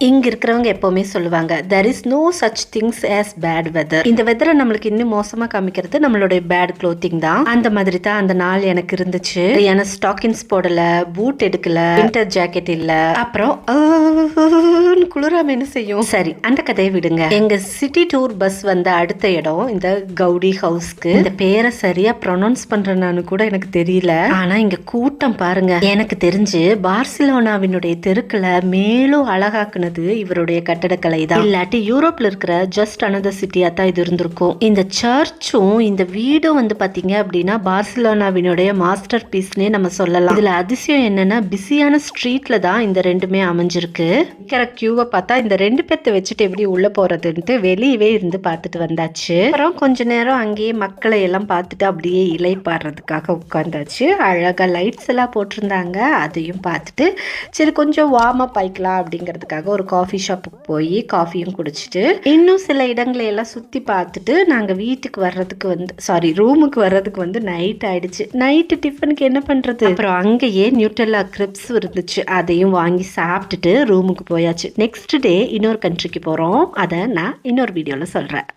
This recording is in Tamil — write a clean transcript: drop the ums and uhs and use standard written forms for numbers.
இங்க இருக்கிறவங்க எப்பவுமே சொல்லுவாங்க there is no such things as bad weather. இந்த வெதரை நம்மளுக்கு இன்னும் மோசமா காமிக்கிறது நம்மளுடைய பேட் க்ளோத்திங் தான். அந்த மாதிரி தான் அந்த நாள் எனக்கு இருந்துச்சு. ஏன்னா ஸ்டாக்கின்ஸ் போடல, பூட் எடுக்கல, வின்டர் ஜாக்கெட் இல்ல, அப்புறம் குளிராம என்ன செய்யும். சரி, அந்த கதையை விடுங்க. எங்க சிட்டி டூர் பஸ் வந்த அடுத்த இடம் இந்த கவுடி ஹவுஸ்க்கு. இந்த பேரை சரியா ப்ரொனவுன்ஸ் பண்றேன்னு கூட எனக்கு தெரியல. ஆனா இங்க கூட்டம் பாருங்க. எனக்கு தெரிஞ்சு பார்சிலோனாவினுடைய தெருக்களை மேலும் அழகாக்குனது இவருடைய கட்டடக்கலை தான். இல்லாட்டி யூரோப்ல இருக்கிற ஜஸ்ட் அனதர் சிட்டியா தான் இது இருந்திருக்கும். இந்த சர்ச்சும் இந்த வீடும் வந்து பாத்தீங்க அப்படின்னா பார்சிலோனாவினுடைய மாஸ்டர் பீஸ்னே நம்ம சொல்லலாம். இதுல அதிசயம் என்னன்னா பிஸியான ஸ்ட்ரீட்ல தான் இந்த ரெண்டுமே அமைஞ்சிருக்கு. கியூவை பார்த்தா இந்த ரெண்டு பேர்த்த வச்சுட்டு எப்படி உள்ள போறதுன்ட்டு வெளியவே இருந்து பார்த்துட்டு வந்தாச்சு. அப்புறம் கொஞ்ச நேரம் அங்கேயே மக்களை எல்லாம் பார்த்துட்டு அப்படியே இலை பாடுறதுக்காக உட்காந்தாச்சு. அழகா லைட்ஸ் எல்லாம் போட்டிருந்தாங்க, அதையும் பார்த்துட்டு சரி கொஞ்சம் வார்ம் அப் ஆயிக்கலாம் அப்படிங்கிறதுக்காக ஒரு காஃபி ஷாப்புக்கு போய் காஃபியும் குடிச்சிட்டு இன்னும் சில இடங்களை எல்லாம் சுற்றி பார்த்துட்டு நாங்கள் வீட்டுக்கு வர்றதுக்கு வந்து ரூமுக்கு வர்றதுக்கு வந்து நைட் ஆயிடுச்சு. நைட்டு டிஃபனுக்கு என்ன பண்ணுறது, அப்புறம் அங்கேயே நியூட்ரெல்லா கிரிப்ஸ் இருந்துச்சு, அதையும் வாங்கி சாப்பிட்டுட்டு ரூமுக்கு போயாச்சு. நெக்ஸ்ட் டே இன்னொரு கண்ட்ரிக்கு போகிறோம், அதை நான் இன்னொரு வீடியோவில் சொல்கிறேன்.